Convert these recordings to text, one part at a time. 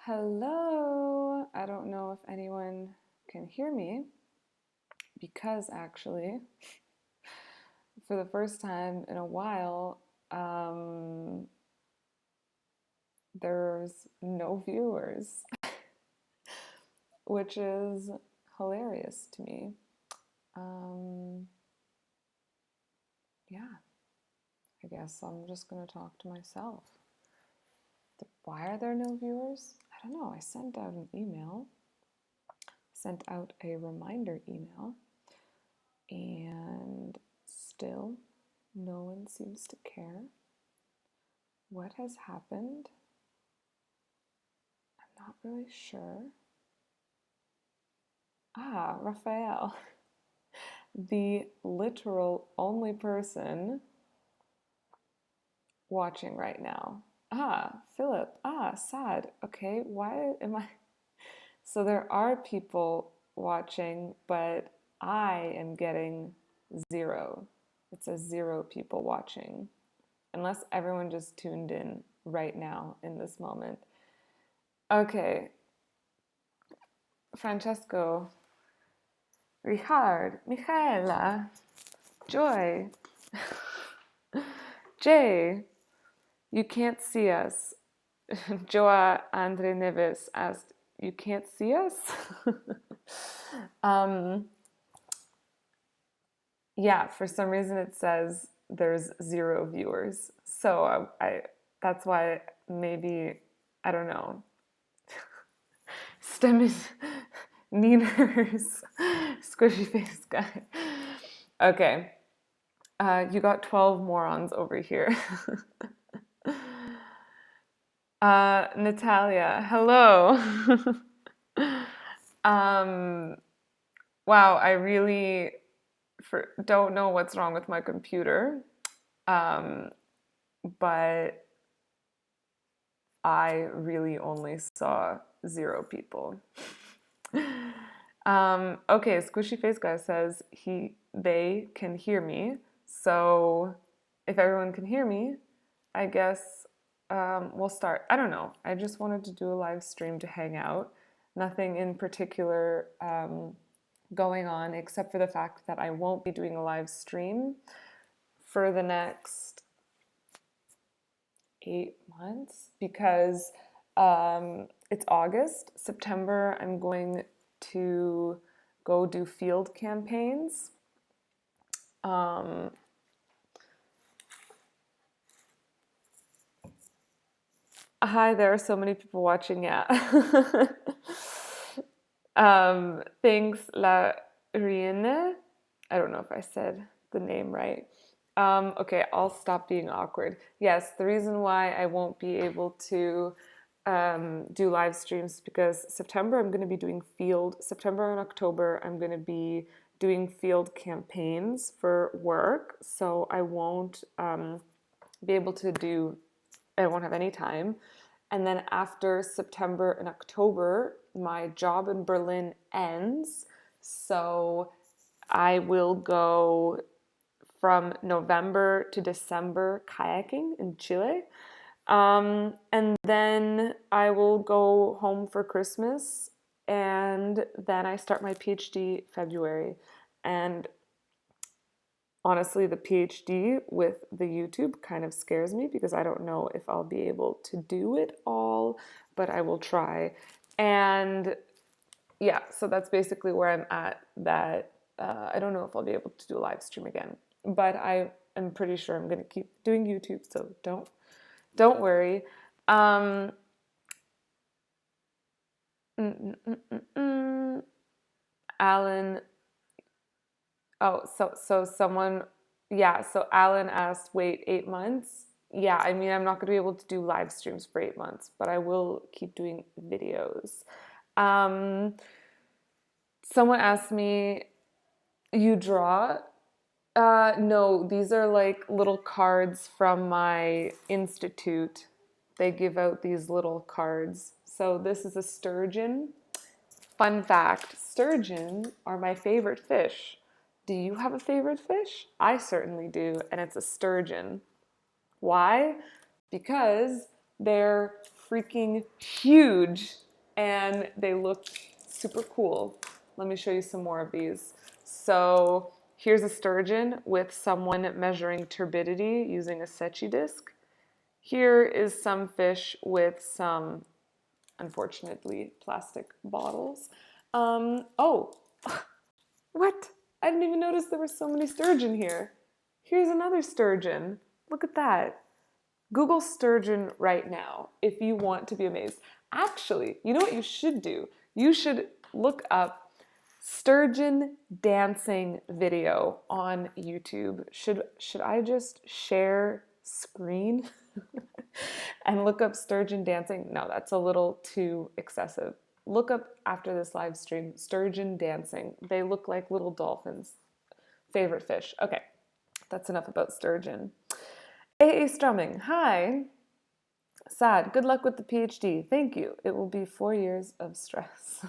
Hello! I don't know if anyone can hear me because actually, for the first time in a while, there's no viewers, which is hilarious to me. Yeah, I guess I'm just gonna talk to myself. Why are there no viewers? I don't know. I sent out an email, sent out a reminder email, and still no one seems to care. What has happened? I'm not really sure. Raphael, the literal only person watching right now. Philip. Sad. Okay, why am I? So there are people watching, but I am getting 0. It says 0 people watching. Unless everyone just tuned in right now in this moment. Okay. Francesco, Richard, Michaela, Joy, Jay, you can't see us. Joa Andre Neves asked, you can't see us? Yeah, for some reason it says there's 0 viewers. So I that's why maybe, I don't know. Stemmis, Nieners, squishy face guy. Okay. You got 12 morons over here. Natalia, hello. Wow, I really don't know what's wrong with my computer, but I really only saw 0 people. Okay, Squishy Face Guy says they can hear me. So if everyone can hear me, I guess we'll start. I don't know. I just wanted to do a live stream to hang out. Nothing in particular going on except for the fact that I won't be doing a live stream for the next 8 months because it's August. September, I'm going to go do field campaigns. Hi, there are so many people watching. Yeah. Thanks, La Rienne. I don't know if I said the name right. Okay, I'll stop being awkward. Yes, the reason why I won't be able to do live streams because September I'm going to be doing September and October I'm going to be doing field campaigns for work, so I won't be able to do, I won't have any time. And then after September and October, my job in Berlin ends, so I will go from November to December kayaking in Chile. And then I will go home for Christmas, and then I start my PhD February. And honestly, the PhD with the YouTube kind of scares me because I don't know if I'll be able to do it all, but I will try. And yeah, so that's basically where I'm at. That I don't know if I'll be able to do a live stream again, but I am pretty sure I'm going to keep doing YouTube, so don't worry. Alan, so someone, yeah, so Alan asked, wait, 8 months? Yeah, I mean, I'm not going to be able to do live streams for 8 months, but I will keep doing videos. Someone asked me, you draw? No, these are like little cards from my institute. They give out these little cards. So this is a sturgeon. Fun fact, sturgeon are my favorite fish. Do you have a favorite fish? I certainly do, and it's a sturgeon. Why? Because they're freaking huge and they look super cool. Let me show you some more of these. So here's a sturgeon with someone measuring turbidity using a Secchi disc. Here is some fish with some, unfortunately, plastic bottles. Oh, what? I didn't even notice there were so many sturgeon here. Here's another sturgeon. Look at that. Google sturgeon right now if you want to be amazed. Actually, you know what you should do? You should look up sturgeon dancing video on YouTube. Should I just share screen and look up sturgeon dancing? No, that's a little too excessive. Look up after this live stream sturgeon dancing. They look like little dolphins. Favorite fish. Okay, that's enough about sturgeon. AA Strumming, hi. Sad. Good luck with the PhD. Thank you. It will be 4 years of stress.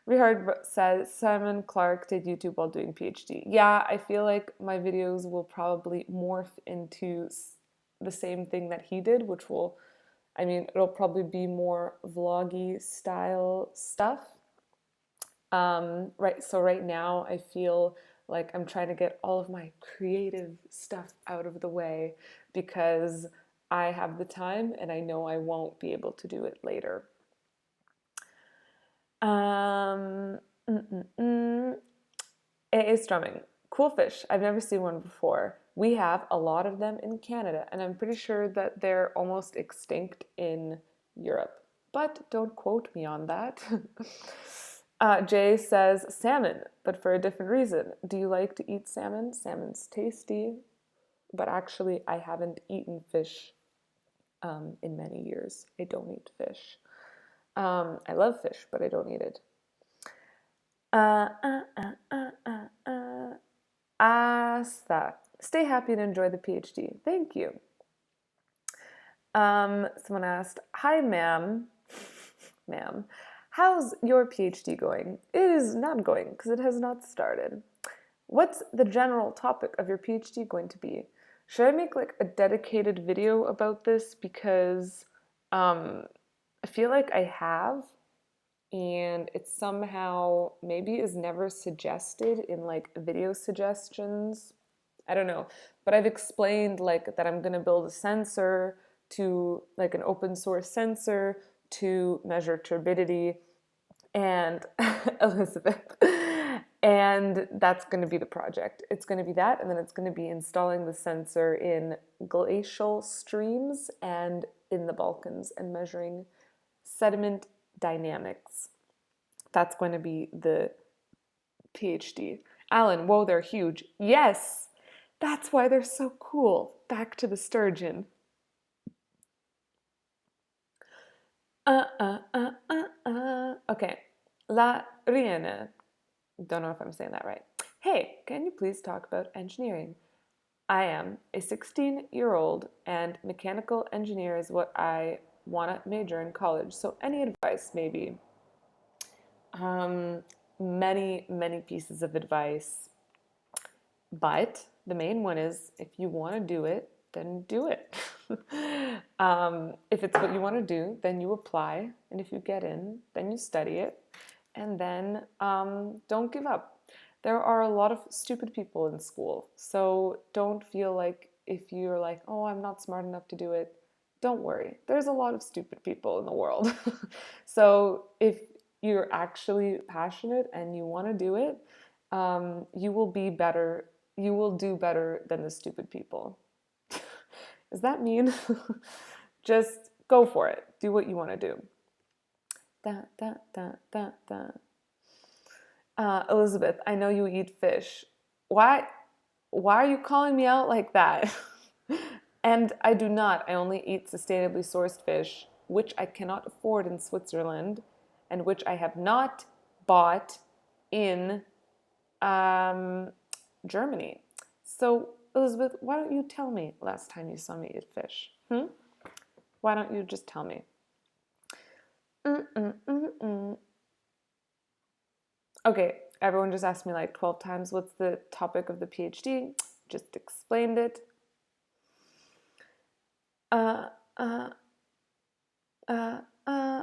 Richard says Simon Clark did YouTube while doing PhD. Yeah, I feel like my videos will probably morph into the same thing that he did, which will, I mean, it'll probably be more vloggy style stuff. So right now I feel like I'm trying to get all of my creative stuff out of the way because I have the time and I know I won't be able to do it later. AA strumming. Cool fish. I've never seen one before. We have a lot of them in Canada, and I'm pretty sure that they're almost extinct in Europe. But don't quote me on that. Jay says salmon, but for a different reason. Do you like to eat salmon? Salmon's tasty, but actually I haven't eaten fish in many years. I don't eat fish. I love fish, but I don't eat it. Asta. Stay happy and enjoy the PhD. Thank you. Someone asked, hi, ma'am. Ma'am, how's your PhD going? It is not going because it has not started. What's the general topic of your PhD going to be? Should I make like a dedicated video about this? Because I feel like I have, and it somehow maybe is never suggested in like video suggestions. I don't know, but I've explained like that I'm gonna build a sensor to like an open source sensor to measure turbidity and Elizabeth. And that's going to be the project. It's going to be that, and then it's going to be installing the sensor in glacial streams and in the Balkans and measuring sediment dynamics. That's going to be the PhD. Alan, whoa, they're huge. Yes, that's why they're so cool. Back to the sturgeon. Okay. La Riene. Don't know if I'm saying that right. Hey, can you please talk about engineering? I am a 16-year-old and mechanical engineer is what I want to major in college. So any advice, maybe? Many pieces of advice. But the main one is if you want to do it, then do it. If it's what you want to do, then you apply. And if you get in, then you study it. And then don't give up. There are a lot of stupid people in school. So don't feel like if you're like, oh, I'm not smart enough to do it, don't worry. There's a lot of stupid people in the world. So if you're actually passionate and you want to do it, you will be better. You will do better than the stupid people. Does that mean? Just go for it. Do what you want to do. Elizabeth, I know you eat fish. Why are you calling me out like that? And I do not. I only eat sustainably sourced fish, which I cannot afford in Switzerland, and which I have not bought in Germany. So, Elizabeth, why don't you tell me last time you saw me eat fish? Why don't you just tell me? Okay, everyone just asked me like 12 times, what's the topic of the PhD? just explained it.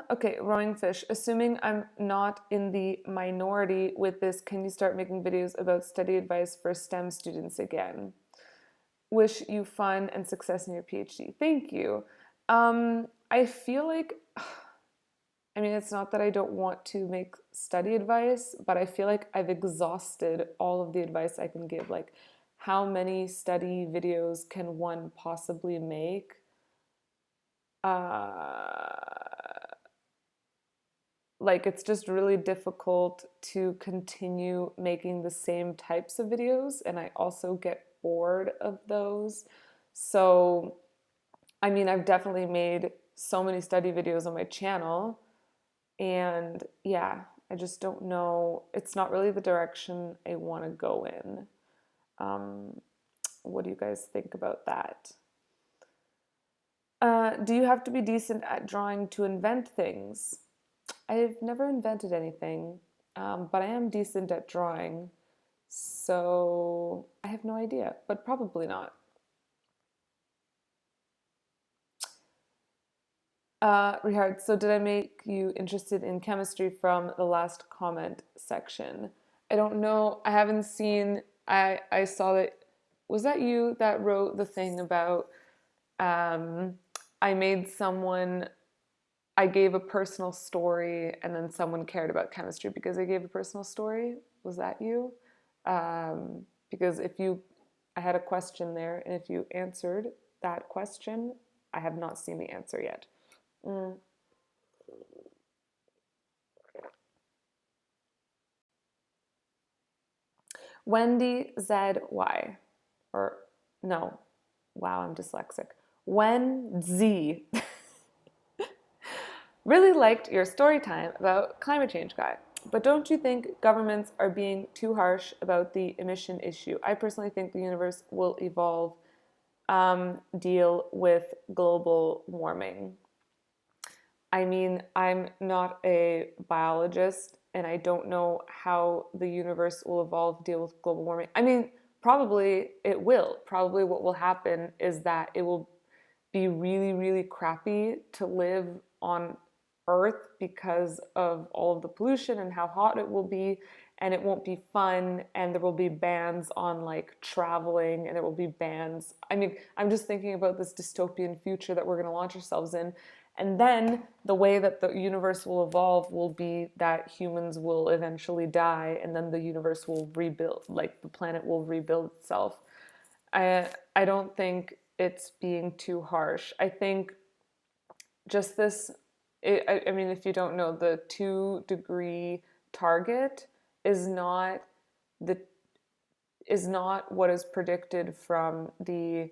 Okay, rowing fish. Assuming I'm not in the minority with this, can you start making videos about study advice for STEM students again? Wish you fun and success in your PhD. Thank you. I feel like, I mean, it's not that I don't want to make study advice, but I feel like I've exhausted all of the advice I can give. Like, how many study videos can one possibly make? Like, it's just really difficult to continue making the same types of videos, and I also get bored of those. So, I mean, I've definitely made so many study videos on my channel, and yeah, I just don't know. It's not really the direction I want to go in. What do you guys think about that? Do you have to be decent at drawing to invent things? I've never invented anything, but I am decent at drawing, so I have no idea, but probably not. Richard, so did I make you interested in chemistry from the last comment section? I don't know. I haven't seen. I saw that. Was that you that wrote the thing about? I made someone. I gave a personal story, and then someone cared about chemistry because I gave a personal story. Was that you? Because if you, I had a question there, and if you answered that question, I have not seen the answer yet. Wendy ZY, or no, wow, I'm dyslexic. Wen Z. Really liked your story time about climate change, guy. But don't you think governments are being too harsh about the emission issue? I personally think the universe will evolve, deal with global warming. I mean, I'm not a biologist and I don't know how the universe will evolve, deal with global warming. I mean, probably it will. Probably what will happen is that it will be really, really crappy to live on Earth because of all of the pollution and how hot it will be, and it won't be fun, and there will be bans on like traveling, and there will be bans. I mean, I'm just thinking about this dystopian future that we're going to launch ourselves in. And then the way that the universe will evolve will be that humans will eventually die, and then the universe will rebuild, like the planet will rebuild itself. I don't think it's being too harsh. I think just this, I mean, if you don't know, the 2-degree target is not the is not what is predicted from the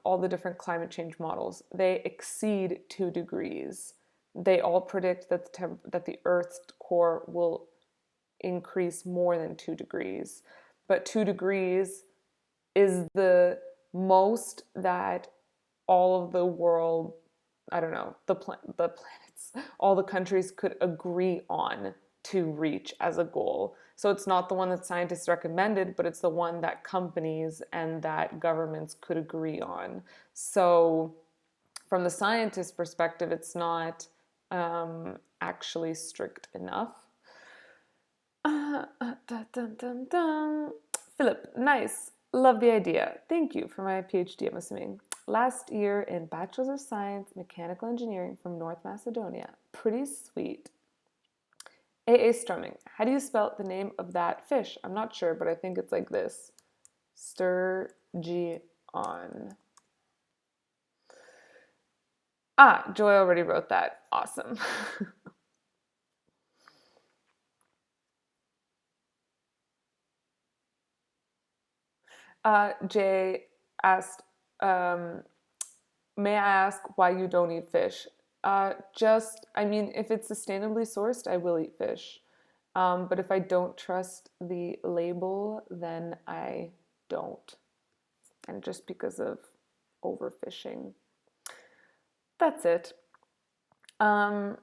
all the different climate change models. They exceed 2 degrees. They all predict that that the Earth's core will increase more than 2 degrees. But 2 degrees is the most that all of the world, I don't know, the planets, all the countries could agree on to reach as a goal. So it's not the one that scientists recommended, but it's the one that companies and that governments could agree on. So from the scientist perspective, it's not actually strict enough. Philip, nice. Love the idea. Thank you for my PhD, I'm assuming. Last year in Bachelor's of Science, Mechanical Engineering from North Macedonia. Pretty sweet. A.A. Strumming. How do you spell the name of that fish? I'm not sure, but I think it's like this. Sturgeon. Ah, Joy already wrote that. Awesome. Jay asked, may I ask why you don't eat fish? I mean, if it's sustainably sourced, I will eat fish. But if I don't trust the label, then I don't. And just because of overfishing. That's it. Mm,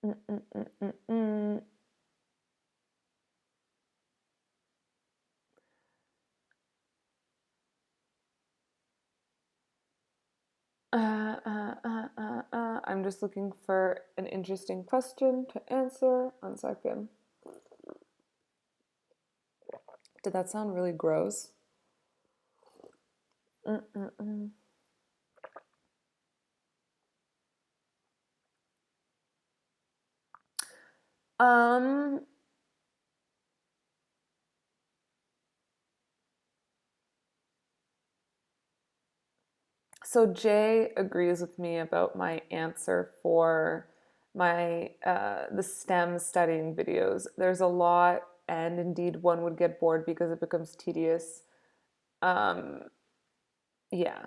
mm, mm, mm, mm. I'm just looking for an interesting question to answer. 1 second. Did that sound really gross? Mm-mm-mm. Um, so Jay agrees with me about my answer for my the STEM studying videos. There's a lot, and indeed one would get bored because it becomes tedious. Um, yeah,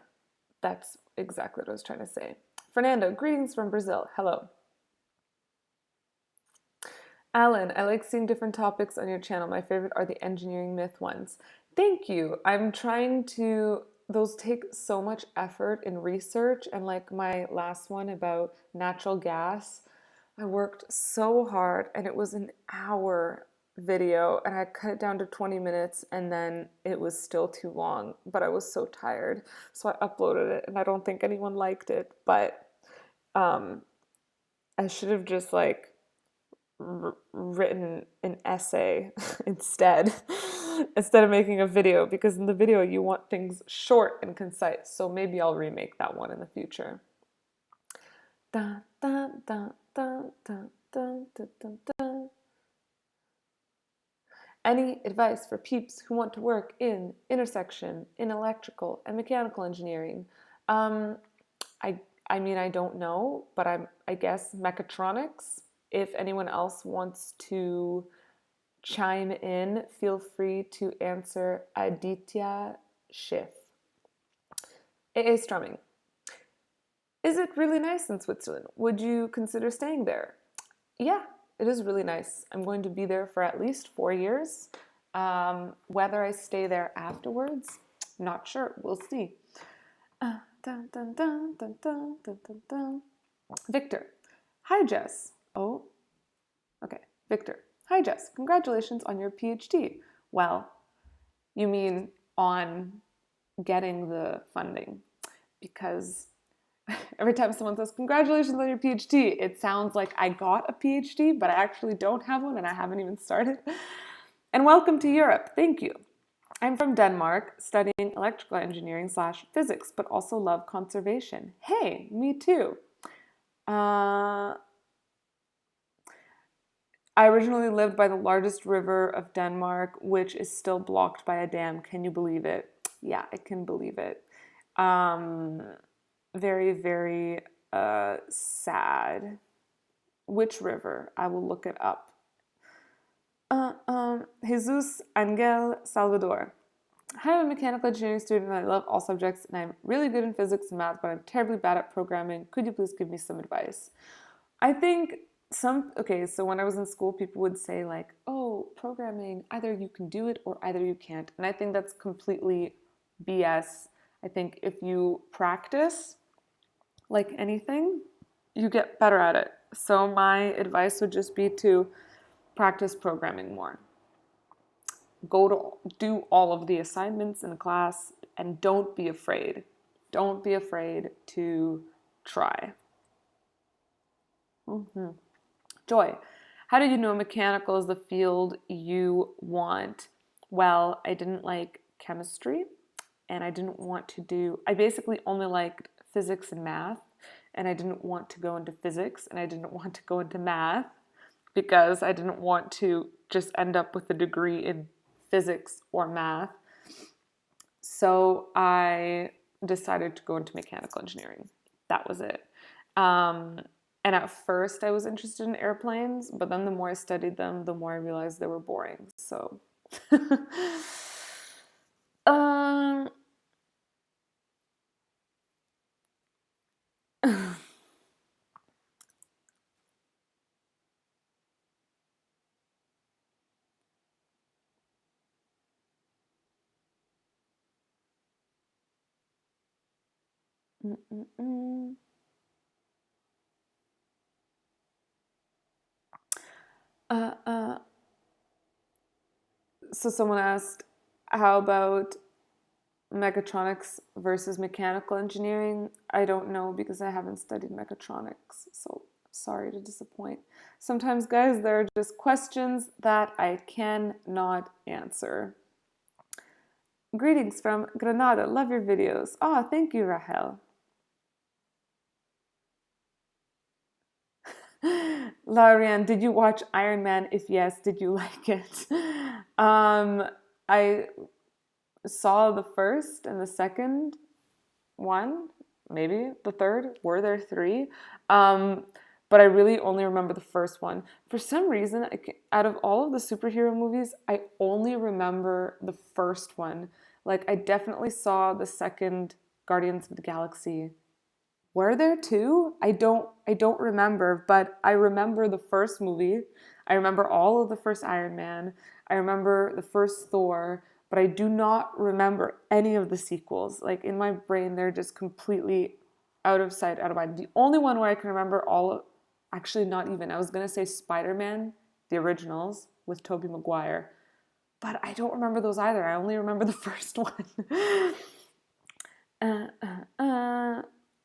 that's exactly what I was trying to say. Fernando, greetings from Brazil. Hello. Alan, I like seeing different topics on your channel. My favorite are the engineering myth ones. Thank you. I'm trying to, those take so much effort in research. And like my last one about natural gas, I worked so hard and it was an hour video and I cut it down to 20 minutes and then it was still too long, but I was so tired. So I uploaded it and I don't think anyone liked it, but um, I should have just like written an essay instead of making a video, because in the video you want things short and concise. So maybe I'll remake that one in the future. Dun, dun, dun, dun, dun, dun, dun, dun, dun. Any advice for peeps who want to work in intersection in electrical and mechanical engineering? Um, I I mean I don't know, but I guess mechatronics. If anyone else wants to chime in, feel free to answer Aditya Schiff. AA strumming. Is it really nice in Switzerland? Would you consider staying there? Yeah, it is really nice. I'm going to be there for at least 4 years. Whether I stay there afterwards, not sure. We'll see. Dun, dun, dun, dun, dun, dun, dun, dun. Victor. Hi, Jess. Oh, okay. Victor. Hi, Jess. Congratulations on your PhD. Well, you mean on getting the funding? Because every time someone says, congratulations on your PhD, it sounds like I got a PhD, but I actually don't have one and I haven't even started. And welcome to Europe. Thank you. I'm from Denmark, studying electrical engineering / physics, but also love conservation. Hey, me too. I originally lived by the largest river of Denmark, which is still blocked by a dam. Can you believe it? Yeah, I can believe it. Very, very sad. Which river? I will look it up. Jesus Angel Salvador. Hi, I'm a mechanical engineering student and I love all subjects and I'm really good in physics and math, but I'm terribly bad at programming. Could you please give me some advice? I think so when I was in school, people would say like, oh, programming, either you can do it or either you can't. And I think that's completely BS. I think if you practice, like anything, you get better at it. So my advice would just be to practice programming more. Go to do all of the assignments in class and don't be afraid. Don't be afraid to try. Mm-hmm. Joy, how did you know mechanical is the field you want? Well, I didn't like chemistry and I basically only liked physics and math, and I didn't want to go into physics and I didn't want to go into math because I didn't want to just end up with a degree in physics or math. So I decided to go into mechanical engineering. That was it. And at first I was interested in airplanes, but then the more I studied them, the more I realized they were boring. So, um, mm, mm, mm. Uh, uh, so someone asked, how about Mechatronics versus mechanical engineering, I don't know because I haven't studied mechatronics, so sorry to disappoint. Sometimes, guys, there are just questions that I cannot answer. Greetings from Granada. Love your videos. Oh, thank you, Rahel. Larian, did you watch Iron Man? If yes, did you like it? I saw the first and the second one, maybe the third. Were there three? But I really only remember the first one. For some reason, out of all of the superhero movies, I only remember the first one. Like, I definitely saw the second Guardians of the Galaxy. Were there two? I don't remember, but I remember the first movie. I remember all of the first Iron Man. I remember the first Thor, but I do not remember any of the sequels. Like, in my brain, they're just completely out of sight, out of mind. The only one where I can remember all of, actually not even, I was going to say Spider-Man, the originals with Tobey Maguire, but I don't remember those either. I only remember the first one.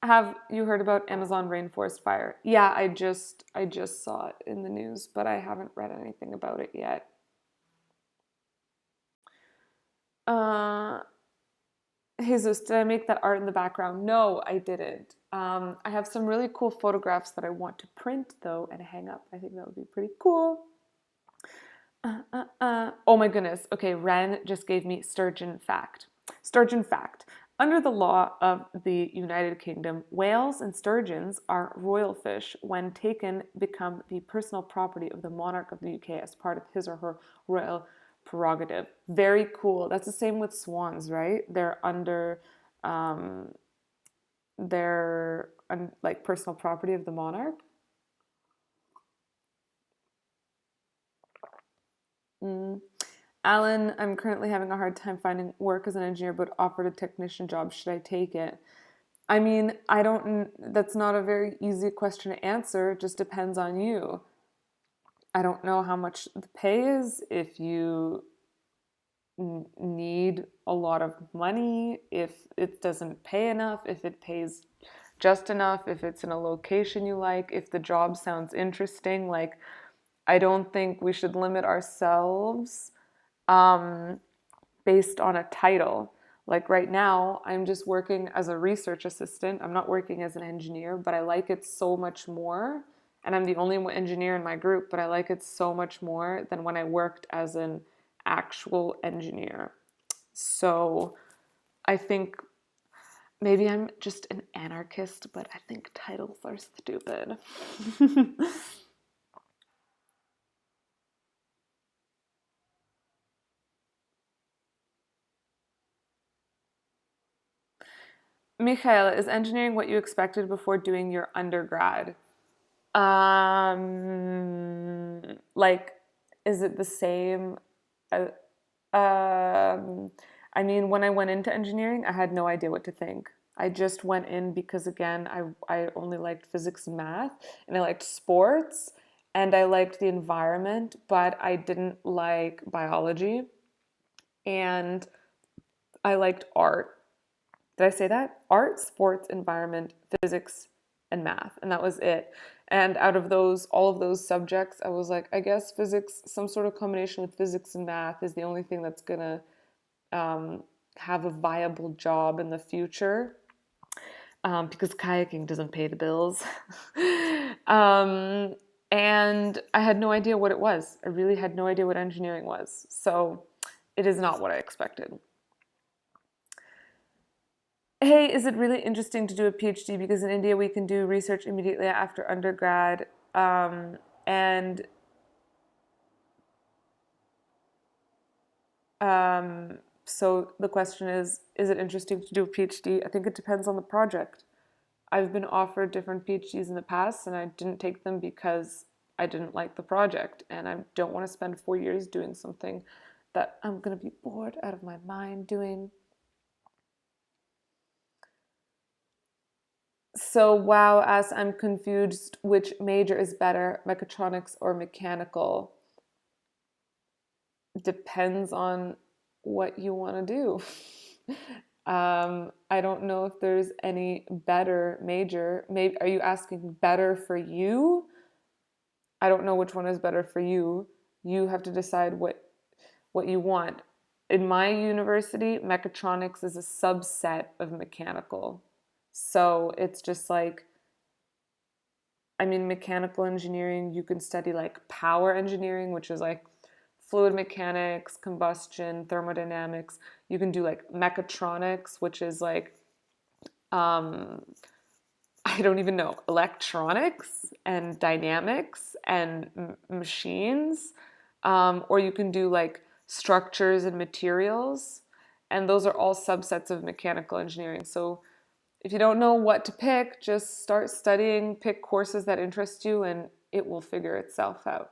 Have you heard about Amazon rainforest fire? Yeah, I just saw it in the news, but I haven't read anything about it yet. Jesus, did I make that art in the background? No, I didn't. I have some really cool photographs that I want to print though and hang up. I think that would be pretty cool. Oh my goodness. Okay, Ren just gave me sturgeon fact. Sturgeon fact. Under the law of the United Kingdom, whales and sturgeons are royal fish when taken become the personal property of the monarch of the UK as part of his or her royal prerogative. Very cool. That's the same with swans, right? They're under like personal property of the monarch. Alan, I'm currently having a hard time finding work as an engineer, but offered a technician job. Should I take it? I mean, that's not a very easy question to answer. It just depends on you. I don't know how much the pay is, if you need a lot of money, if it doesn't pay enough, if it pays just enough, if it's in a location you like, if the job sounds interesting. Like, I don't think we should limit ourselves based on a title. Like right now, I'm just working as a research assistant. I'm not working as an engineer, but I like it so much more. And I'm the only engineer in my group, but I like it so much more than when I worked as an actual engineer. So I think maybe I'm just an anarchist, but I think titles are stupid. Michaela, is engineering what you expected before doing your undergrad? Like, is it the same? Uh, I mean, when I went into engineering, I had no idea what to think. I just went in because, again, I only liked physics and math, and I liked sports, and I liked the environment, but I didn't like biology, and I liked art. Did I say that? Art, sports, environment, physics, and math. And that was it. And out of those, all of those subjects, I was like, I guess physics, some sort of combination with physics and math is the only thing that's gonna have a viable job in the future. Because kayaking doesn't pay the bills. And I had no idea what it was. I really had no idea what engineering was. So it is not what I expected. Hey, is it really interesting to do a PhD? Because in India we can do research immediately after undergrad. And so the question is it interesting to do a PhD? I think it depends on the project. I've been offered different PhDs in the past and I didn't take them because I didn't like the project. And I don't want to spend 4 years doing something that I'm going to be bored out of my mind doing. So, wow, as I'm confused, which major is better, mechatronics or mechanical? Depends on what you want to do. I don't know if there's any better major. Maybe, are you asking better for you? I don't know which one is better for you. You have to decide what you want. In my university, mechatronics is a subset of mechanical. So it's just like, I mean, mechanical engineering, you can study like power engineering, which is like fluid mechanics, combustion, thermodynamics. You can do like mechatronics, which is like, um, I don't even know, electronics and dynamics and machines. Or you can do like structures and materials. And those are all subsets of mechanical engineering. So if you don't know what to pick, just start studying, pick courses that interest you, and it will figure itself out.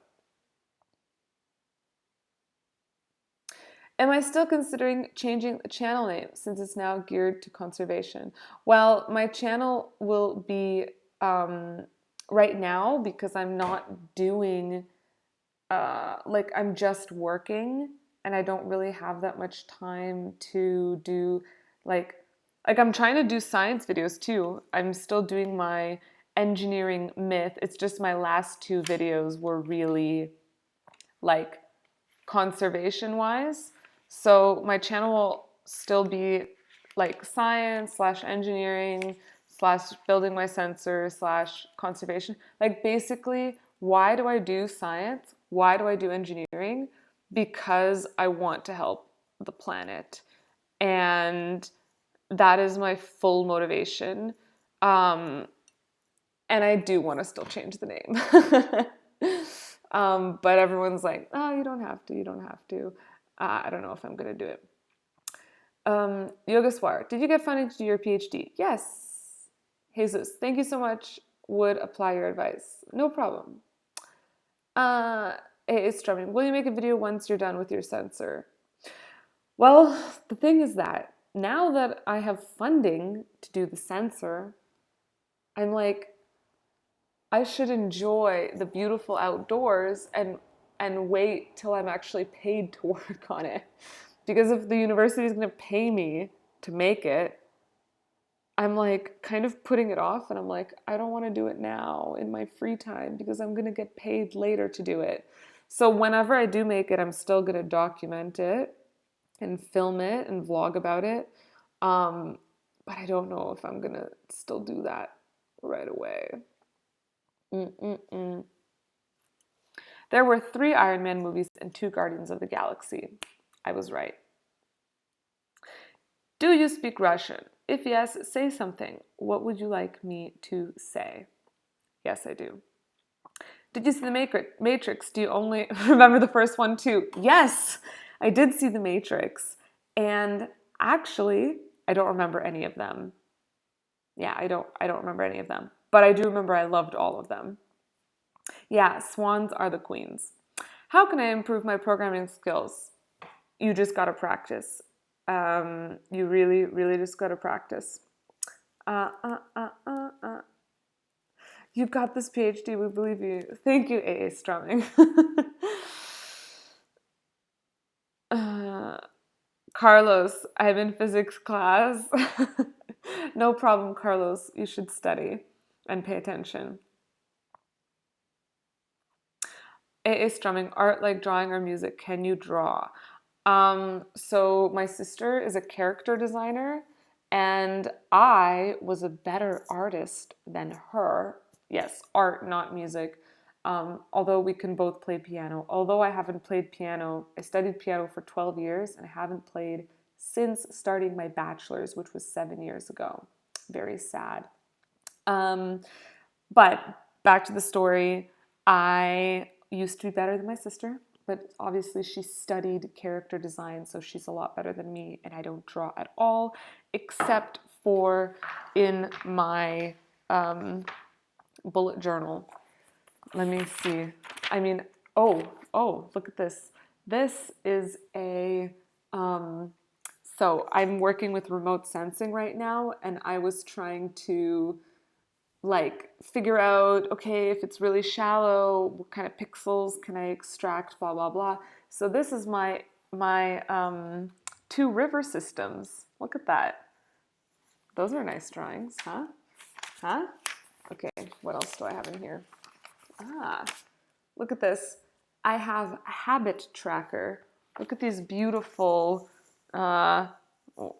Am I still considering changing the channel name since it's now geared to conservation? Well, my channel will be right now, because I'm not doing, like, I'm just working and I don't really have that much time to do like I'm trying to do science videos too. I'm still doing my engineering myth. It's just my last two videos were really like conservation wise. So my channel will still be like science slash engineering slash building my sensor slash conservation. Like basically, why do I do science? Why do I do engineering? Because I want to help the planet. And that is my full motivation. And I do want to still change the name. But everyone's like, oh, you don't have to, you don't have to. I don't know if I'm going to do it. Yogaswar, did you get funding to do your PhD? Yes. Jesus, thank you so much. Would apply your advice. No problem. It's strumming. Will you make a video once you're done with your sensor? Well, the thing is that now that I have funding to do the sensor, I'm like, I should enjoy the beautiful outdoors and wait till I'm actually paid to work on it. Because if the university is going to pay me to make it, I'm like kind of putting it off, and I'm like, I don't want to do it now in my free time because I'm going to get paid later to do it. So whenever I do make it, I'm still going to document it and film it and vlog about it. But I don't know if I'm going to still do that right away. There were 3 Iron Man movies and 2 Guardians of the Galaxy. I was right. Do you speak Russian? If yes, say something. What would you like me to say? Yes, I do. Did you see the Matrix? Do you only remember the first one too? Yes, I did see the Matrix. And actually, I don't remember any of them. Yeah, I don't remember any of them. But I do remember I loved all of them. Yeah, swans are the queens. How can I improve my programming skills? You just got to practice. You really, really just got to practice. You've got this PhD, we believe you. Thank you, AA Strumming. Carlos, I'm in physics class. No problem, Carlos. You should study and pay attention. AA Strumming, art like drawing or music. Can you draw? So my sister is a character designer, and I was a better artist than her. Yes, art, not music. Although we can both play piano. Although I haven't played piano, I studied piano for 12 years and I haven't played since starting my bachelor's, which was 7 years ago. Very sad. But back to the story, I used to be better than my sister, but obviously she studied character design, so she's a lot better than me, and I don't draw at all, except for in my bullet journal. Let me see. I mean, oh, look at this. This is a, so I'm working with remote sensing right now, and I was trying to like figure out, okay, if it's really shallow, what kind of pixels can I extract, blah, blah, blah. So this is my 2 river systems. Look at that. Those are nice drawings, huh? Huh? Okay, what else do I have in here? Ah, look at this. I have a habit tracker. Look at these beautiful, uh, oh,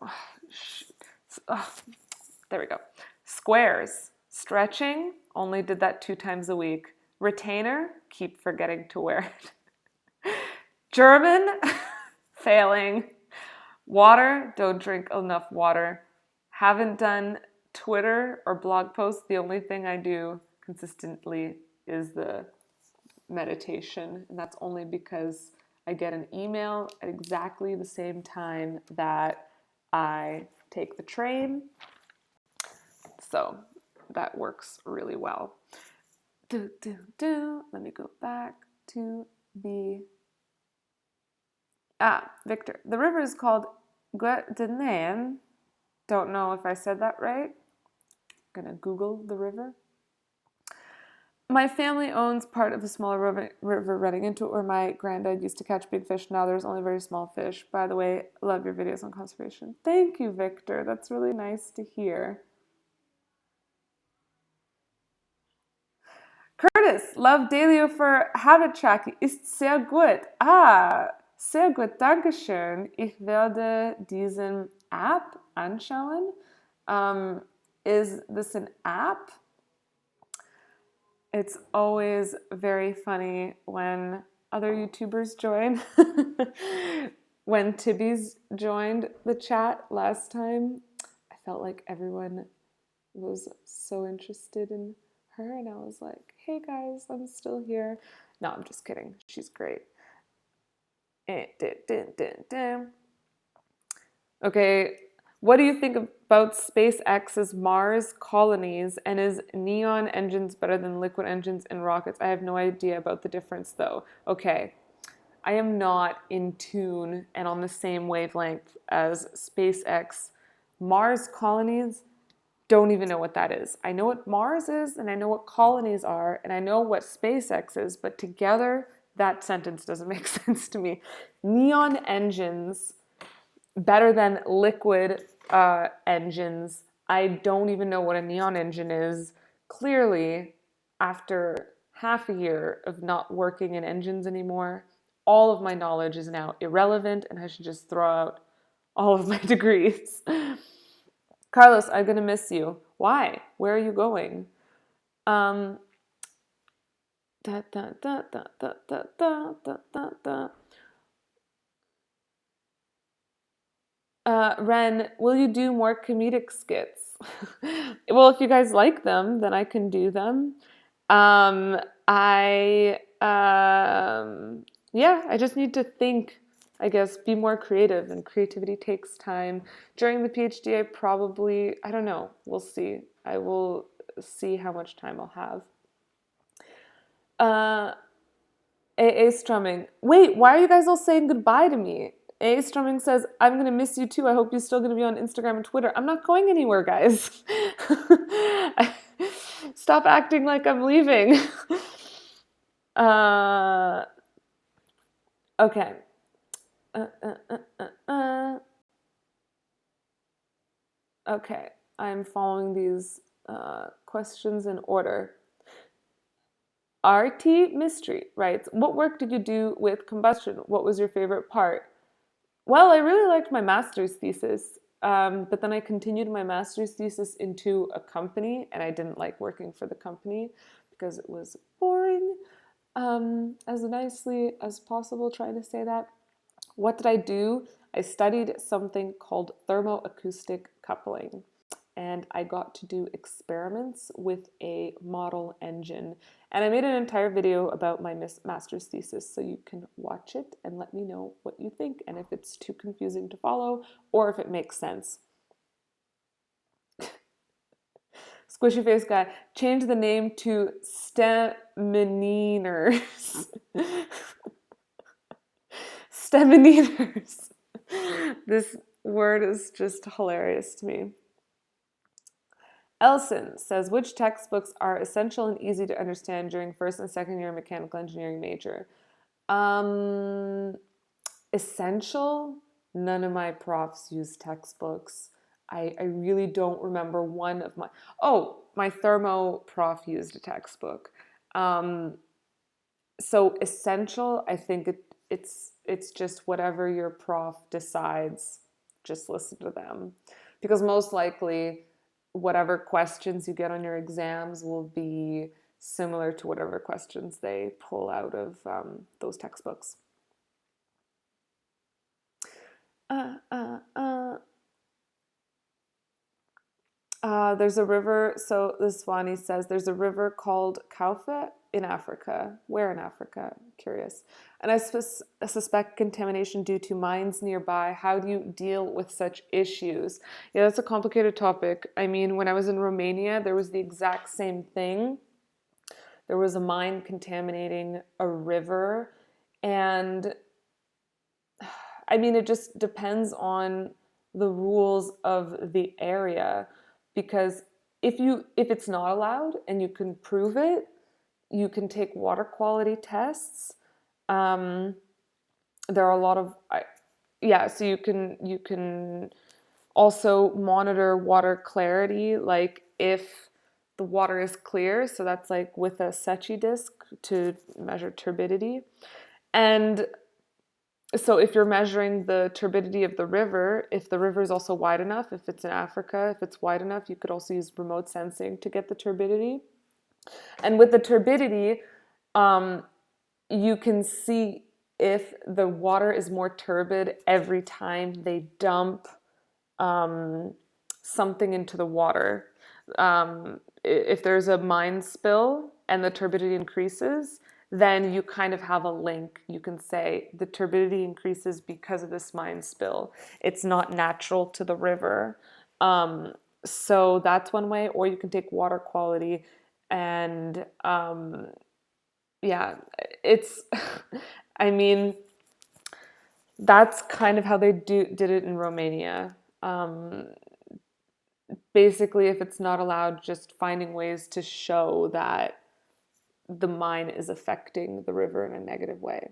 there we go. Squares. Stretching, only did that 2 times a week. Retainer, keep forgetting to wear it. German, failing. Water, don't drink enough water. Haven't done Twitter or blog posts. The only thing I do consistently is the meditation, and that's only because I get an email at exactly the same time that I take the train. So that works really well. Let me go back to the Victor. The river is called Guadalene. Don't know if I said that right. I'm gonna Google the river. My family owns part of a smaller river running into it where my granddad used to catch big fish. Now there's only very small fish. By the way, I love your videos on conservation. Thank you, Victor. That's really nice to hear. Curtis, love Delio for Habit Tracking. Ist sehr gut. Sehr gut. Dankeschön. Ich werde diesen App anschauen. Is this an app? It's always very funny when other YouTubers join. When Tibby's joined the chat last time, I felt like everyone was so interested in her, and I was like, hey guys, I'm still here. No, I'm just kidding. She's great. Okay, what do you think about SpaceX's Mars colonies, and is neon engines better than liquid engines in rockets? I have no idea about the difference though. Okay, I am not in tune and on the same wavelength as SpaceX. Mars colonies, don't even know what that is. I know what Mars is, and I know what colonies are, and I know what SpaceX is, but together, that sentence doesn't make sense to me. Neon engines better than liquid engines. I don't even know what a neon engine is. Clearly, after half a year of not working in engines anymore, all of my knowledge is now irrelevant, and I should just throw out all of my degrees. Carlos, I'm gonna miss you. Why? Where are you going? Ren, will you do more comedic skits? Well, if you guys like them, then I can do them. Yeah, I just need to think, I guess, be more creative, and creativity takes time. During the PhD, I don't know, we'll see. I will see how much time I'll have. AA Strumming. Wait, why are you guys all saying goodbye to me? AA Strumming says, I'm going to miss you too. I hope you're still going to be on Instagram and Twitter. I'm not going anywhere, guys. Stop acting like I'm leaving. Okay. Okay, I'm following these questions in order. RT Mystery writes, what work did you do with combustion? What was your favorite part? Well, I really liked my master's thesis, but then I continued my master's thesis into a company, and I didn't like working for the company because it was boring, as nicely as possible trying to say that. What did I do? I studied something called thermoacoustic coupling, and I got to do experiments with a model engine. And I made an entire video about my master's thesis, so you can watch it and let me know what you think, and if it's too confusing to follow, or if it makes sense. Squishy face guy, change the name to Steminers. Steminers. This word is just hilarious to me. Elson says, which textbooks are essential and easy to understand during first and second year mechanical engineering major? Essential? None of my profs use textbooks. I really don't remember one of my, oh, my thermo prof used a textbook. So essential, I think it's just whatever your prof decides, just listen to them. Because most likely, whatever questions you get on your exams will be similar to whatever questions they pull out of those textbooks. Uh, uh, uh. There's a river, so the Swani says there's a river called Kaufa in Africa. Where in Africa? I'm curious. And I suspect contamination due to mines nearby. How do you deal with such issues? Yeah, that's a complicated topic. I mean, when I was in Romania, there was the exact same thing. There was a mine contaminating a river. And I mean, it just depends on the rules of the area, because if it's not allowed and you can prove it, you can take water quality tests. There are a lot of yeah, so you can also monitor water clarity, like if the water is clear, so that's like with a Secchi disc to measure turbidity. And so if you're measuring the turbidity of the river, if the river is also wide enough, if it's in Africa, if it's wide enough, you could also use remote sensing to get the turbidity. And with the turbidity, you can see if the water is more turbid every time they dump something into the water. If there's a mine spill and the turbidity increases, then you kind of have a link. You can say the turbidity increases because of this mine spill. It's not natural to the river. So that's one way. Or you can take water quality and yeah, it's, I mean, that's kind of how they did it in Romania. Basically, if it's not allowed, just finding ways to show that the mine is affecting the river in a negative way.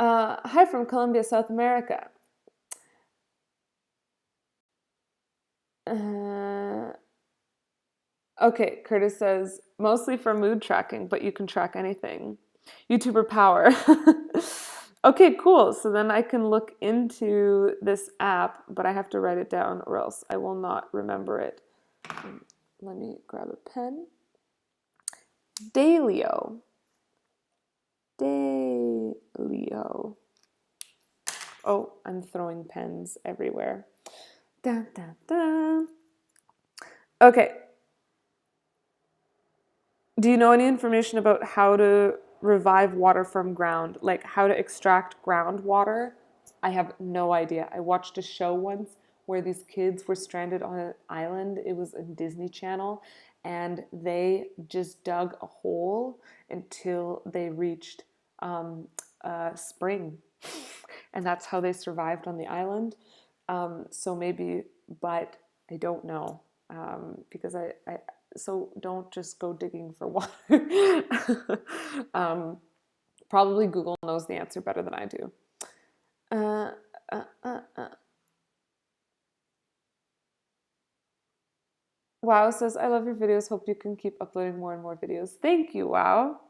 Hi from Colombia, South America. Okay, Curtis says, mostly for mood tracking, but you can track anything. YouTuber power. Okay, cool. So then I can look into this app, but I have to write it down or else I will not remember it. Let me grab a pen. Dailyo. Dailyo. Oh, I'm throwing pens everywhere. Dun, dun, dun. Okay. Do you know any information about how to revive water from ground? Like how to extract groundwater? I have no idea. I watched a show once where these kids were stranded on an island. It was a Disney Channel, and they just dug a hole until they reached spring. And that's how they survived on the island. So maybe, but I don't know, because so don't just go digging for water. Probably Google knows the answer better than I do. Wow says, I love your videos. Hope you can keep uploading more and more videos. Thank you, Wow.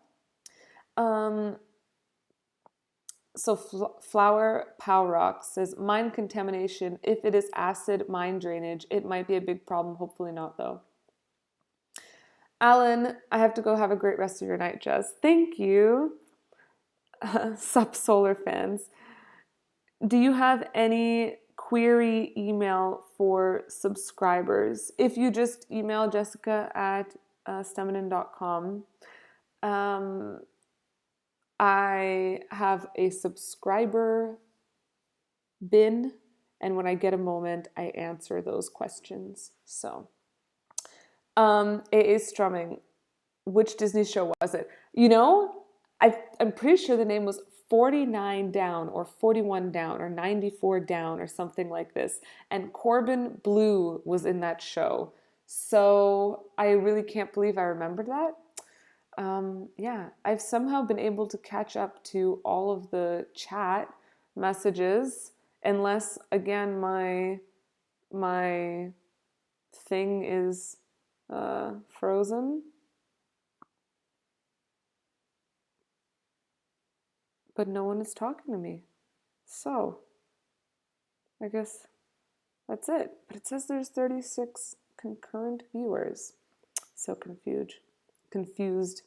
So Flower Pow Rock says, mine contamination. If it is acid mine drainage, it might be a big problem. Hopefully not, though. Alan, I have to go. Have a great rest of your night, Jess. Thank you. Sup, solar fans. Do you have any query email for subscribers? If you just email Jessica at steminin.com, I have a subscriber bin, and when I get a moment, I answer those questions. So, AA Strumming, which Disney show was it? You know, I'm pretty sure the name was 49 Down or 41 Down or 94 Down or something like this. And Corbin Blue was in that show. So I really can't believe I remembered that. Yeah, I've somehow been able to catch up to all of the chat messages, unless, again, my my thing is frozen. But no one is talking to me. So, I guess that's it. But it says there's 36 concurrent viewers. So confused. Confused.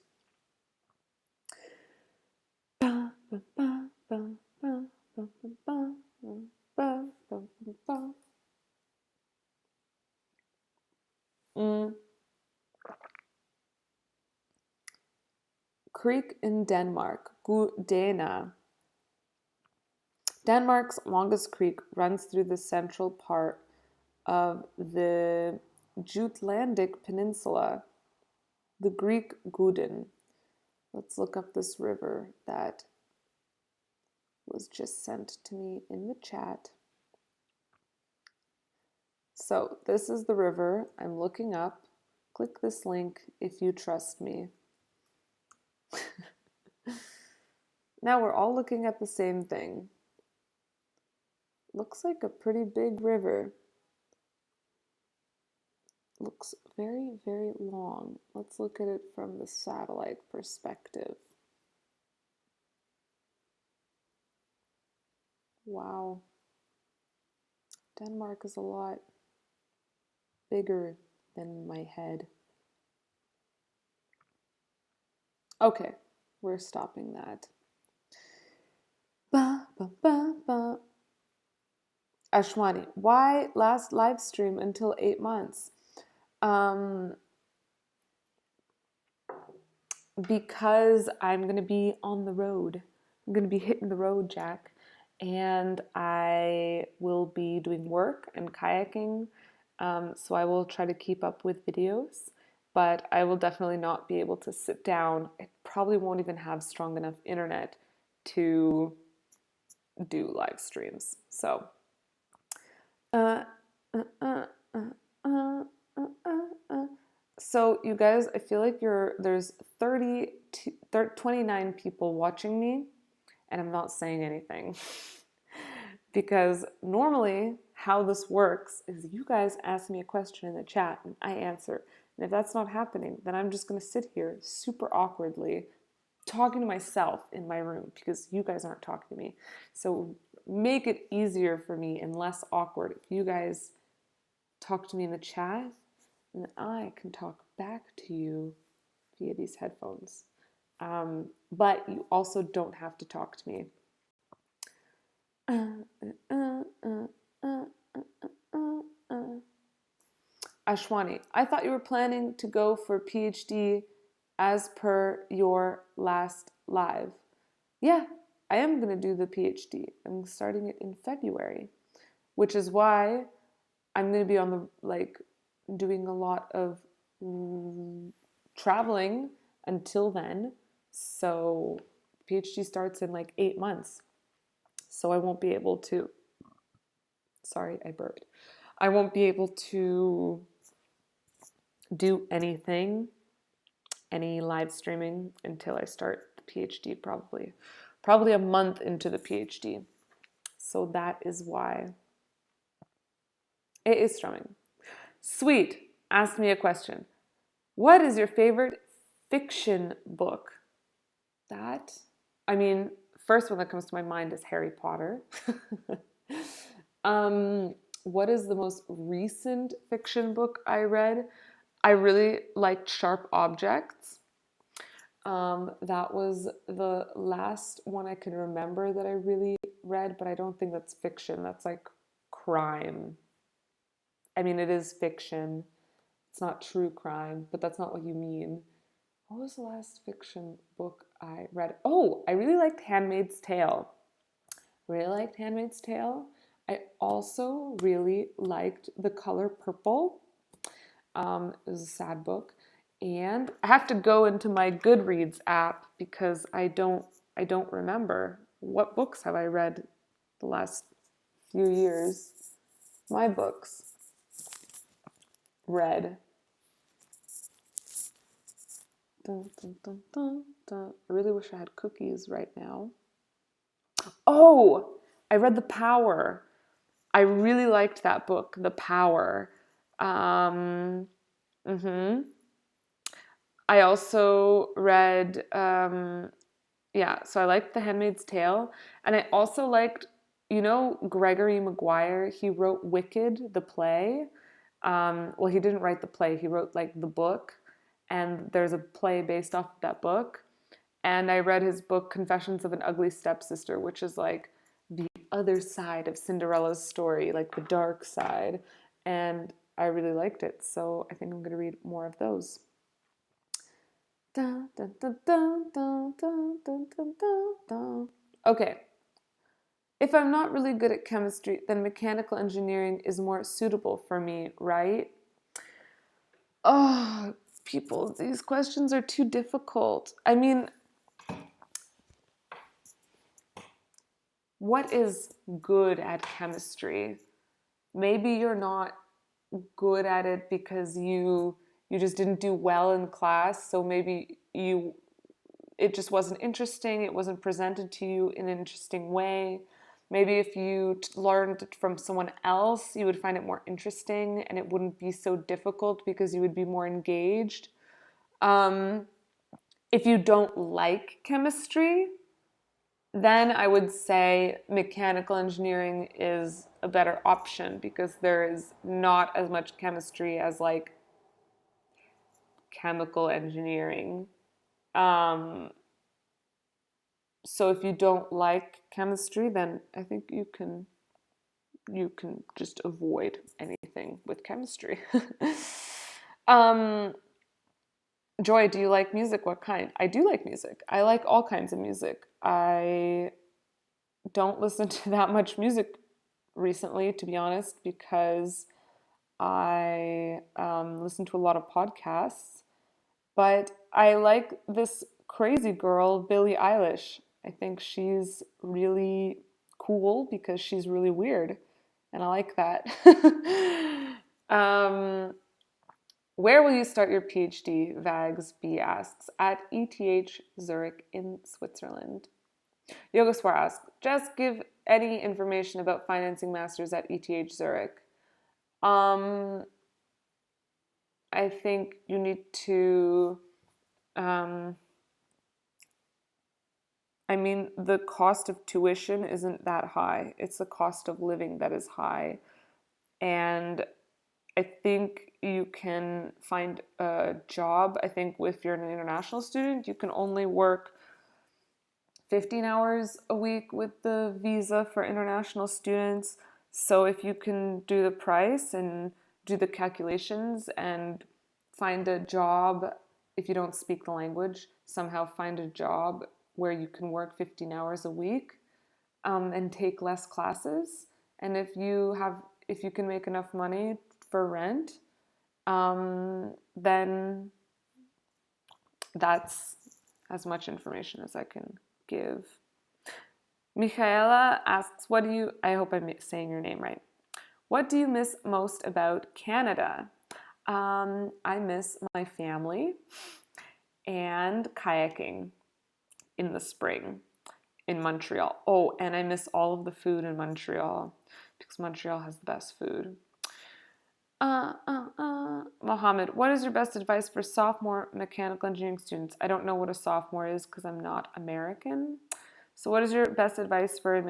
Creek in Denmark, Gudena. Denmark's longest creek runs through the central part of the Jutlandic Peninsula, the Greek Guden. Let's look up this river that was just sent to me in the chat. So this is the river I'm looking up. Click this link if you trust me. Now we're all looking at the same thing. Looks like a pretty big river. Looks very, very long. Let's look at it from the satellite perspective. Wow. Denmark is a lot bigger than my head. Okay, we're stopping that. Ba, ba, ba, ba. Ashwani, why last live stream until 8 months? Because I'm going to be on the road. I'm going to be hitting the road, Jack. And I will be doing work and kayaking. So I will try to keep up with videos. But I will definitely not be able to sit down. I probably won't even have strong enough internet to do live streams. So, so you guys, I feel like there's 29 people watching me, and I'm not saying anything. Because normally how this works is you guys ask me a question in the chat and I answer. And if that's not happening, then I'm just going to sit here super awkwardly talking to myself in my room because you guys aren't talking to me. So make it easier for me and less awkward if you guys talk to me in the chat, and then I can talk back to you via these headphones. But you also don't have to talk to me. Ashwani, I thought you were planning to go for PhD as per your last live. Yeah, I am going to do the PhD. I'm starting it in February, which is why I'm going to be on the, doing a lot of traveling until then. So PhD starts in 8 months. So I won't be able to, sorry, I burped. I won't be able to do any live streaming until I start the PhD probably a month into the PhD. So that is why it is strumming. Sweet, ask me a question. What is your favorite fiction book? First one that comes to my mind is Harry Potter. What is the most recent fiction book I read? I really liked Sharp Objects. That was the last one I can remember that I really read, but I don't think that's fiction. That's crime. I mean, it is fiction. It's not true crime, but that's not what you mean. What was the last fiction book I read? Oh, I really liked Handmaid's Tale. I also really liked The Color Purple. It was a sad book. And I have to go into my Goodreads app because I don't remember. What books have I read the last few years? My books read. Dun, dun, dun, dun, dun. I really wish I had cookies right now. Oh, I read The Power. I really liked that book, The Power. Um, mhm. I also read, yeah, so I liked The Handmaid's Tale. And I also liked, you know, Gregory Maguire. He wrote Wicked, the play. Well, he didn't write the play, he wrote like the book. And there's a play based off of that book. And I read his book, Confessions of an Ugly Stepsister, which is like the other side of Cinderella's story, like the dark side. And I really liked it. So I think I'm going to read more of those. Dun, dun, dun, dun, dun, dun, dun, dun, dun, dun. Okay. If I'm not really good at chemistry, then mechanical engineering is more suitable for me, right? Oh, people, these questions are too difficult. I mean, what is good at chemistry? Maybe you're not good at it because you just didn't do well in class, so maybe it just wasn't interesting, it wasn't presented to you in an interesting way. Maybe if you learned it from someone else, you would find it more interesting and it wouldn't be so difficult because you would be more engaged. Um, if you don't like chemistry, then I would say mechanical engineering is a better option because there is not as much chemistry as like chemical engineering. Um, so if you don't like chemistry, then I think you can just avoid anything with chemistry. um, Joy, do you like music? What kind? I do like music. I like all kinds of music. I don't listen to that much music recently, to be honest, because I listen to a lot of podcasts. But I like this crazy girl, Billie Eilish. I think she's really cool because she's really weird. And I like that. um, where will you start your PhD? Vags B asks. At ETH Zurich in Switzerland. Yogaswar asks, just give any information about financing masters at ETH Zurich. Um, I think you need to, um, I mean, the cost of tuition isn't that high. It's the cost of living that is high. And I think you can find a job. I think if you're an international student, you can only work 15 hours a week with the visa for international students. So if you can do the price and do the calculations and find a job, if you don't speak the language, somehow find a job where you can work 15 hours a week and take less classes. And if you can make enough money for rent, then that's as much information as I can give. Michaela asks, I hope I'm saying your name right. What do you miss most about Canada? I miss my family and kayaking in the spring in Montreal. Oh, and I miss all of the food in Montreal because Montreal has the best food. Mohammed, what is your best advice for sophomore mechanical engineering students? I don't know what a sophomore is because I'm not American. So what is your best advice for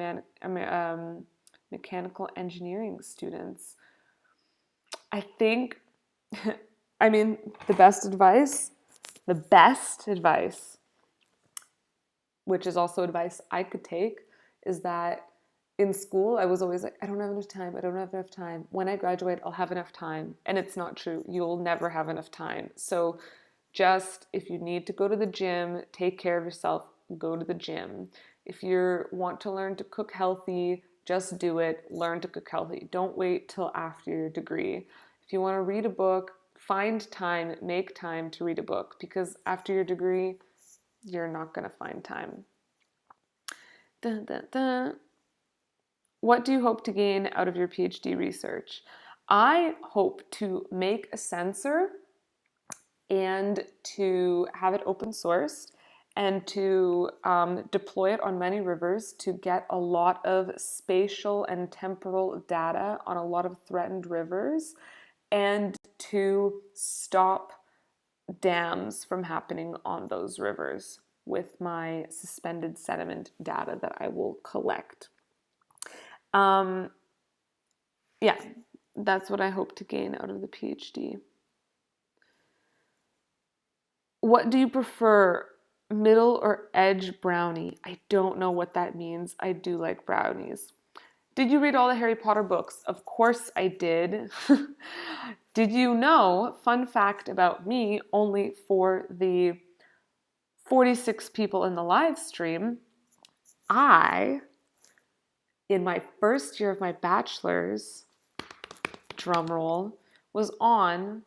mechanical engineering students? I think, I mean, the best advice, which is also advice I could take, is that in school, I was always like, I don't have enough time. I don't have enough time. When I graduate, I'll have enough time. And it's not true. You'll never have enough time. So just if you need to go to the gym, take care of yourself, go to the gym. If you want to learn to cook healthy, just do it. Learn to cook healthy. Don't wait till after your degree. If you want to read a book, find time, make time to read a book because after your degree, you're not going to find time. Dun, dun, dun. What do you hope to gain out of your PhD research? I hope to make a sensor and to have it open sourced and to deploy it on many rivers to get a lot of spatial and temporal data on a lot of threatened rivers and to stop dams from happening on those rivers with my suspended sediment data that I will collect. Yeah, that's what I hope to gain out of the PhD. What do you prefer, middle or edge brownie? I don't know what that means. I do like brownies. Did you read all the Harry Potter books? Of course I did. Did you know, fun fact about me, only for the 46 people in the live stream, I, in my first year of my bachelor's, drumroll, was on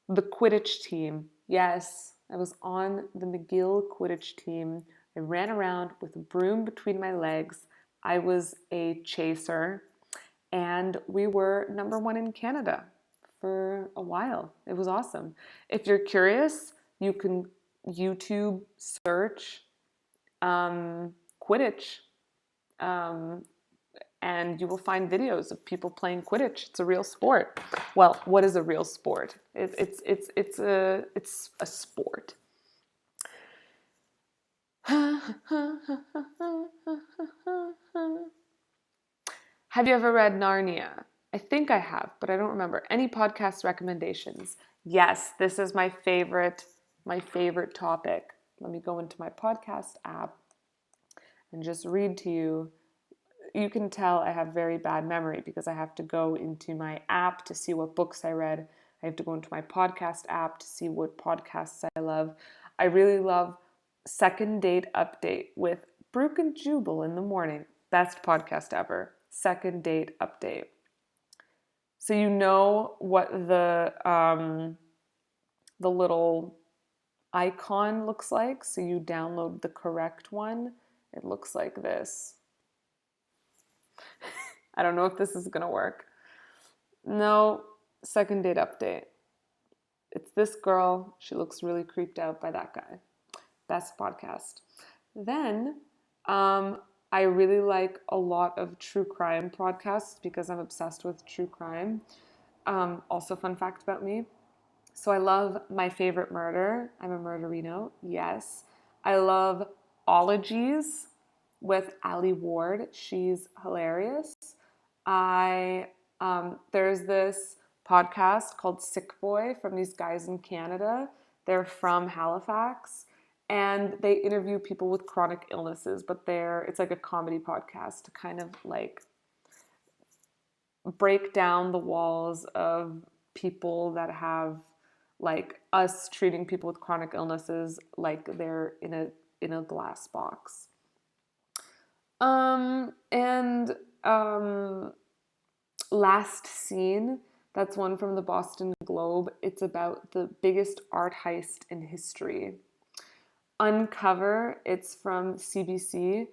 the Quidditch team. Yes, I was on the McGill Quidditch team. I ran around with a broom between my legs. I was a chaser, and we were number one in Canada for a while. It was awesome. If you're curious, you can YouTube search Quidditch, and you will find videos of people playing Quidditch. It's a real sport. Well, what is a real sport? It's a sport. Have you ever read Narnia? I think I have, but I don't remember. Any podcast recommendations? Yes, this is my favorite topic. Let me go into my podcast app and just read to you. You can tell I have very bad memory because I have to go into my app to see what books I read. I have to go into my podcast app to see what podcasts I love. I really love Second Date Update with Brooke and Jubal in the morning. Best podcast ever. Second Date Update. So you know what the little icon looks like. So you download the correct one. It looks like this. I don't know if this is going to work. No, Second Date Update. It's this girl. She looks really creeped out by that guy. Best podcast. Then I really like a lot of true crime podcasts because I'm obsessed with true crime. Also, fun fact about me. So I love My Favorite Murder. I'm a murderino. Yes. I love Ologies with Ali Ward. She's hilarious. There's this podcast called Sick Boy from these guys in Canada. They're from Halifax, and they interview people with chronic illnesses, but it's like a comedy podcast to kind of like break down the walls of people that have, like us treating people with chronic illnesses like they're in a glass box. Last Scene, that's one from the Boston Globe. It's about the biggest art heist in history. Uncover, it's from CBC,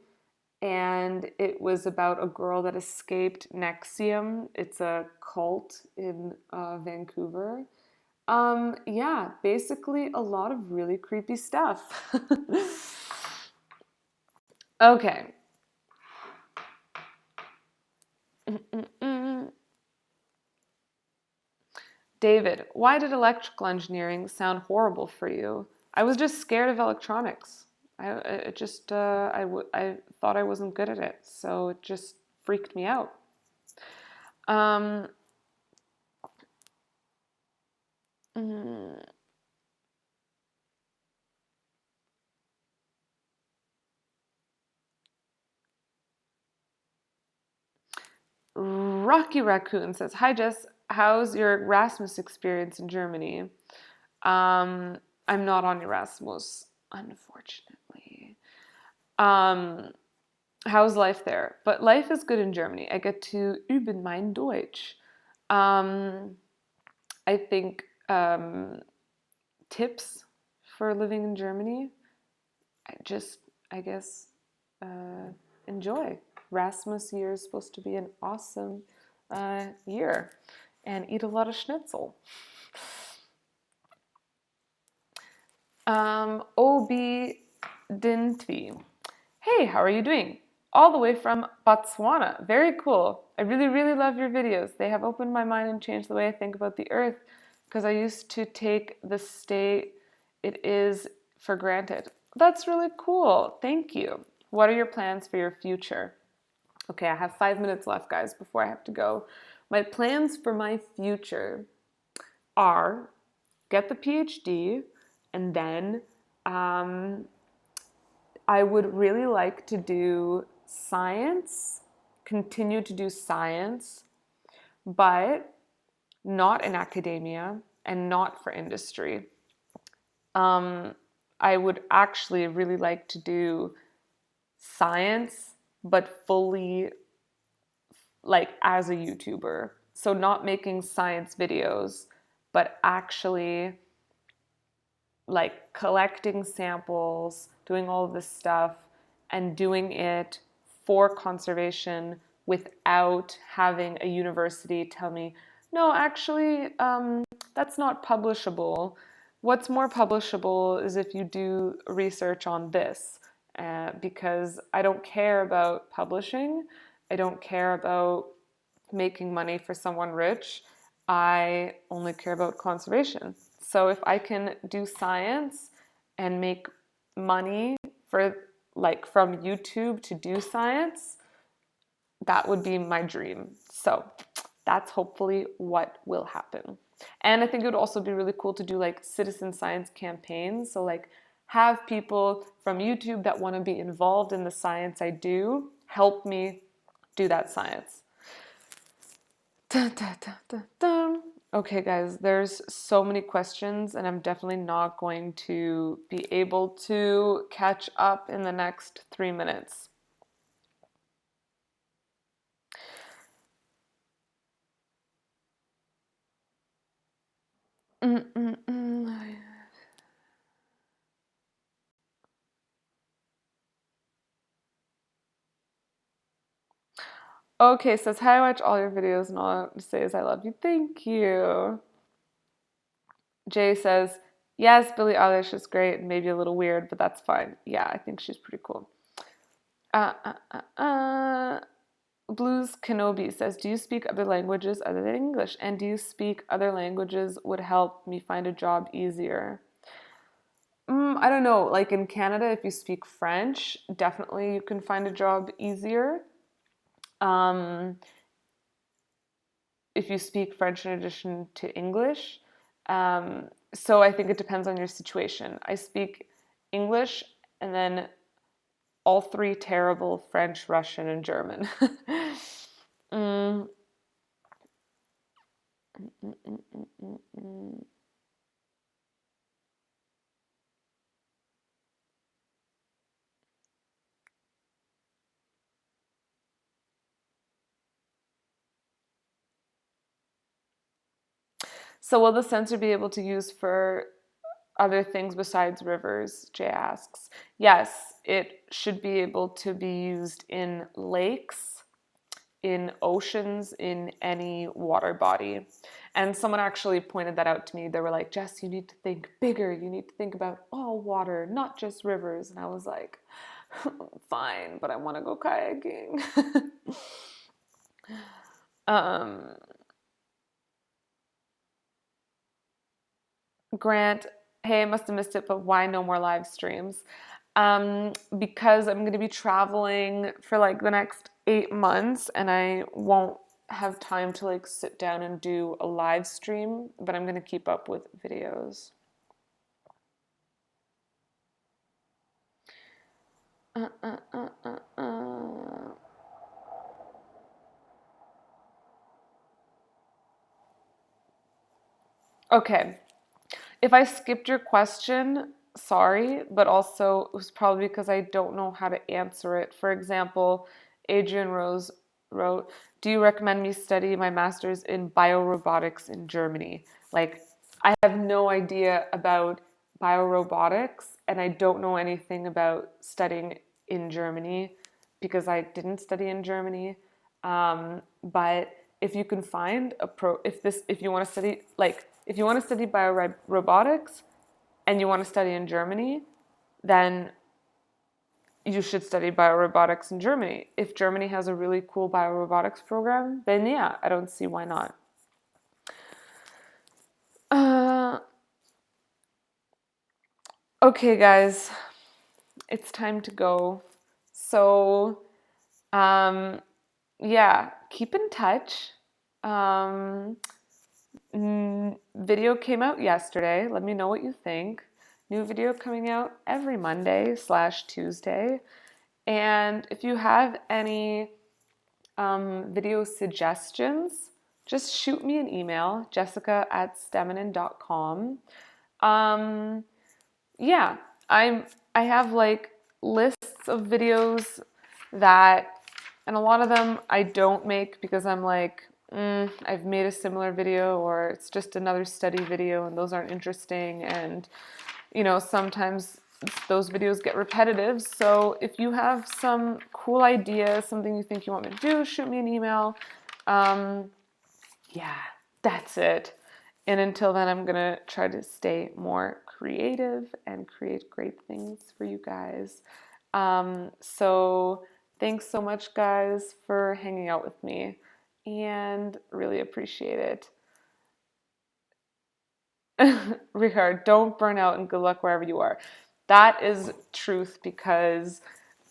and it was about a girl that escaped Nexium. It's a cult in Vancouver. Yeah, basically a lot of really creepy stuff. Okay. David, why did electrical engineering sound horrible for you? I was just scared of electronics. I thought I wasn't good at it, so it just freaked me out. Rocky Raccoon says, "Hi Jess, how's your Erasmus experience in Germany?" I'm not on Erasmus, unfortunately. How's life there? But life is good in Germany. I get to üben mein Deutsch. I think tips for living in Germany, I guess, enjoy. Erasmus year is supposed to be an awesome year, and eat a lot of schnitzel. Obi Dintvi. Hey, how are you doing? All the way from Botswana. Very cool. I really, really love your videos. They have opened my mind and changed the way I think about the earth because I used to take the state it is for granted. That's really cool. Thank you. What are your plans for your future? Okay, I have 5 minutes left, guys, before I have to go. My plans for my future are get the PhD, and then I would really like to do science, continue to do science, but not in academia and not for industry. I would actually really like to do science, but fully like as a YouTuber. So not making science videos, but actually like collecting samples, doing all of this stuff, and doing it for conservation without having a university tell me, no, actually, that's not publishable. What's more publishable is if you do research on this, because I don't care about publishing. I don't care about making money for someone rich. I only care about conservation. So if I can do science and make money for like from YouTube to do science, that would be my dream. So that's hopefully what will happen. And I think it would also be really cool to do like citizen science campaigns. So like have people from YouTube that want to be involved in the science I do help me do that science. Dun, dun, dun, dun, dun. Okay, guys, there's so many questions, and I'm definitely not going to be able to catch up in the next 3 minutes. Okay, says, hi, I watch all your videos, and all I want to say is I love you. Thank you. Jay says, yes, Billie Eilish is great and maybe a little weird, but that's fine. Yeah, I think she's pretty cool. Blues Kenobi says, do you speak other languages other than English? And do you speak other languages would help me find a job easier? I don't know. Like in Canada, if you speak French, definitely you can find a job easier. If you speak French in addition to English. So I think it depends on your situation. I speak English and then all three terrible French, Russian, and German. So will the sensor be able to use for other things besides rivers? Jay asks. Yes, it should be able to be used in lakes, in oceans, in any water body. And someone actually pointed that out to me. They were like, Jess, you need to think bigger. You need to think about all water, not just rivers. And I was like, fine, but I want to go kayaking. Grant, hey, I must have missed it, but why no more live streams? Because I'm going to be traveling for like the next 8 months and I won't have time to like sit down and do a live stream, but I'm going to keep up with videos. Okay. If I skipped your question, sorry, but also it was probably because I don't know how to answer it. For example, Adrian Rose wrote, do you recommend me study my master's in biorobotics in Germany? Like, I have no idea about biorobotics and I don't know anything about studying in Germany because I didn't study in Germany. But if you can find if you want to study, like, if you want to study biorobotics, and you want to study in Germany, then you should study biorobotics in Germany. If Germany has a really cool biorobotics program, then yeah, I don't see why not. Okay, guys, it's time to go. So, yeah, keep in touch. Video came out yesterday. Let me know what you think. New video coming out every Monday/Tuesday. And if you have any video suggestions, just shoot me an email, jessica@steminin.com. Yeah, I have like lists of videos that, and a lot of them I don't make because I'm like, I've made a similar video, or it's just another study video and those aren't interesting. And, sometimes those videos get repetitive. So if you have some cool idea, something you think you want me to do, shoot me an email. Yeah, that's it. And until then, I'm going to try to stay more creative and create great things for you guys. So thanks so much, guys, for hanging out with me, and really appreciate it. Richard, don't burn out, and good luck wherever you are. That is truth, because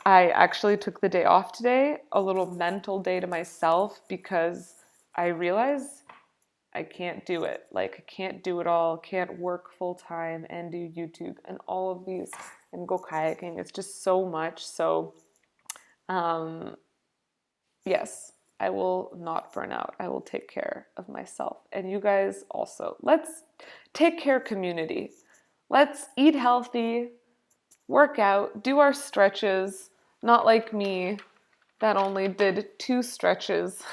I actually took the day off today, a little mental day to myself, because I realized I can't do it. Like, I can't do it all. Can't work full time and do YouTube and all of these and go kayaking. It's just so much. So, yes, I will not burn out. I will take care of myself. And you guys also. Let's take care, community. Let's eat healthy, work out, do our stretches. Not like me that only did 2 stretches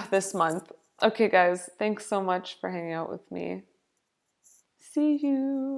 this month. Okay, guys, thanks so much for hanging out with me. See you.